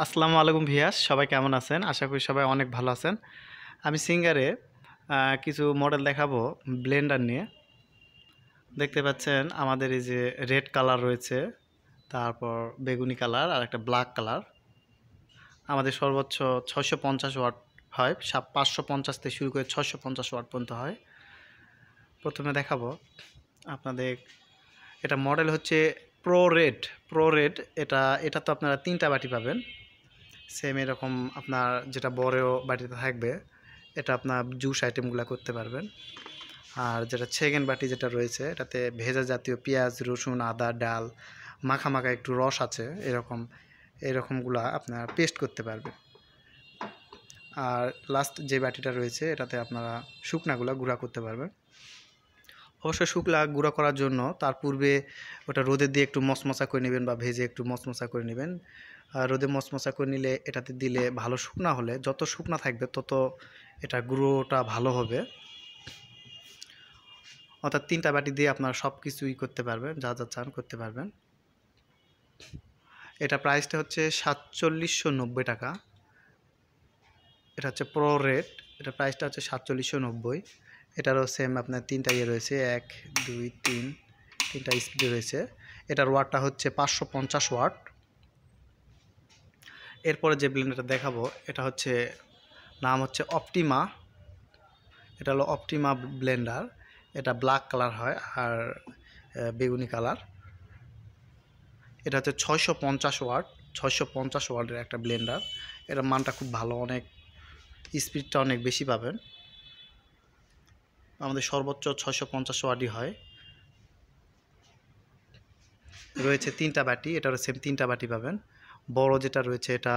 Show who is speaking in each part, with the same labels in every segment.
Speaker 1: আসসালামু আলাইকুম ভিয়াস, সবাই কেমন আছেন? আশা করি সবাই অনেক ভালো আছেন। আমি সিঙ্গারে কিছু মডেল দেখাবো ব্লেন্ডার নিয়ে। দেখতে পাচ্ছেন আমাদের এই যে রেড কালার রয়েছে, তারপর বেগুনি কালার আর একটা ব্ল্যাক কালার। আমাদের সর্বোচ্চ 650 ওয়াট হয়, 550 থেকে শুরু করে 650 ওয়াট পর্যন্ত হয়। প্রথমে দেখাবো আপনাদের, এটা মডেল হচ্ছে প্রো রেড। এটা তো আপনারা 3টা বাটি পাবেন। সেম এরকম আপনার যেটা বড় বাটিতে থাকবে, এটা আপনার জুস আইটেমগুলো করতে পারবেন। আর যেটা সেকেন্ড বাটি যেটা রয়েছে, এটাতে ভেজা জাতীয় পেঁয়াজ, রসুন, আদা, ডাল মাখা মাখা একটু রস আছে, এরকমগুলা আপনার পেস্ট করতে পারবেন। আর লাস্ট যে বাটিটা রয়েছে, এটাতে আপনারা শুকনাগুলা গুঁড়া করতে পারবেন। অবশ্যই শুকলা গুঁড়া করার জন্য তার পূর্বে ওটা রোদে দিয়ে একটু মচমচা করে নেবেন বা ভেজে একটু মচমচা করে নেবেন। রোদে মচমচা করে নিলে এটাতে দিলে ভালো শুকনা হলে, যত শুকনা থাকবে তত এটা গুঁড়োটা ভালো হবে। অর্থাৎ 3টা বাটি দিয়ে আপনারা সব কিছুই করতে পারবেন, যা যা চান করতে পারবেন। এটা প্রাইসটা হচ্ছে 4790 টাকা। এটা হচ্ছে প্রো রেট, এটা প্রাইসটা হচ্ছে 4790। এটারও সেম আপনার 3টা ইয়ে রয়েছে, 1 2 3, 3টা স্পিড রয়েছে। এটার ওয়াটটা হচ্ছে 550 ওয়াট। এরপরে যে ব্লেন্ডারটা দেখাবো, এটা হচ্ছে নাম হচ্ছে অপটিমা। এটা হলো অপটিমা ব্লেন্ডার। এটা ব্ল্যাক কালার হয় আর বেগুনি কালার। এটা হচ্ছে 650 ওয়াট, 650 ওয়াটের একটা ব্লেন্ডার। এটার মানটা খুব ভালো, অনেক স্পিডটা অনেক বেশি পাবেন। আমাদের সর্বোচ্চ 650 ওয়াটই হয়। রয়েছে 3টা বাটি, এটারও সেম 3টা বাটি পাবেন। বড় যেটা রয়েছে এটা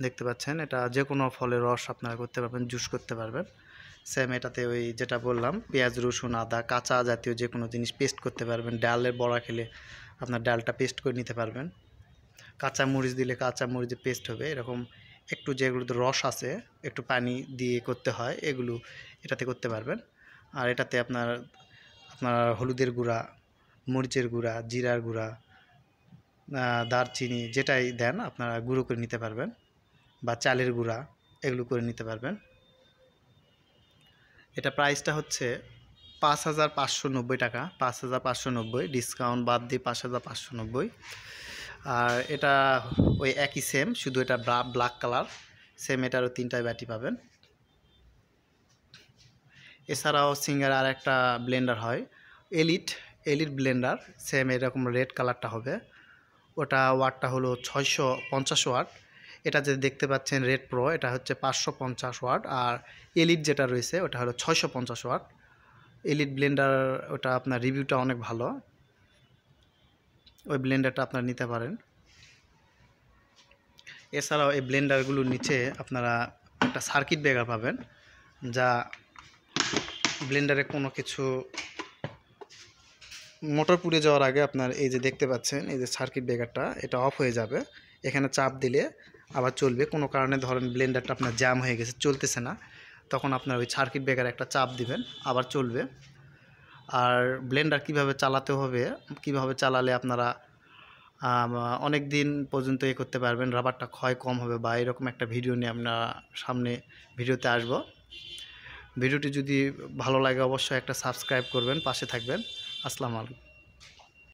Speaker 1: দেখতে পাচ্ছেন, এটা যে কোনো ফলের রস আপনারা করতে পারবেন, জুস করতে পারবেন। সেম এটাতে ওই যেটা বললাম, পেঁয়াজ, রসুন, আদা, কাঁচা জাতীয় যে কোনো জিনিস পেস্ট করতে পারবেন। ডালের বড়া খেলে আপনার ডালটা পেস্ট করে নিতে পারবেন। কাঁচা মরিচ দিলে কাঁচা মরিচের পেস্ট হবে। এরকম একটু যেগুলোতে রস আছে, একটু পানি দিয়ে করতে হয়, এগুলো এটাতে করতে পারবেন। আর এটাতে আপনার আপনার হলুদের গুঁড়া, মরিচের গুঁড়া, জিরার গুঁড়া, দারচিনি যেটাই দেন আপনারা গুঁড়ো করে নিতে পারবেন, বা চালের গুঁড়া এগুলো করে নিতে পারবেন। এটা প্রাইসটা হচ্ছে 5590 টাকা, 5590, ডিসকাউন্ট বাদ দিয়ে 5590। আর এটা ওই একই সেম, শুধু এটা ব্ল্যাক কালার। সেম এটারও 3টা ব্যাটি পাবেন। এছাড়াও সিঙ্গার আর একটা ব্লেন্ডার হয়, এলিট ব্লেন্ডার। সেম এরকম রেড কালারটা হবে। ওটা ওয়াটটা হলো 650 ওয়াট। এটা যে দেখতে পাচ্ছেন রেড প্রো, এটা হচ্ছে 550 ওয়াট। আর এলিট যেটা রয়েছে ওটা হলো 650 ওয়াট। এলিট ব্লেন্ডার, ওটা আপনার রিভিউটা অনেক ভালো, ওই ব্লেন্ডারটা আপনারা নিতে পারেন। এছাড়াও এই ব্লেন্ডারগুলোর নিচে আপনারা একটা সার্কিট ব্রেকার পাবেন, যা ব্লেন্ডারে কোনো কিছু মোটর পুড়ে যাওয়ার আগে আপনার এই যে দেখতে পাচ্ছেন এই যে সার্কিট ব্রেকারটা, এটা অফ হয়ে যাবে। এখানে চাপ দিলে আবার চলবে। কোনো কারণে ধরেন ব্লেন্ডারটা আপনার জ্যাম হয়ে গেছে, চলতেছে না, তখন আপনার ওই সার্কিট ব্রেকারে একটা চাপ দিবেন, আবার চলবে। আর ব্লেন্ডার কিভাবে চালাতে হবে, কিভাবে চালালে আপনারা অনেক দিন পর্যন্ত করতে পারবেন, রাবারটা ক্ষয় কম হবে, বা এরকম একটা ভিডিও নিয়ে আমরা সামনে ভিডিওতে আসব। ভিডিওটি যদি ভালো লাগে অবশ্যই একটা সাবস্ক্রাইব করবেন, পাশে থাকবেন। আসসালামু আলাইকুম।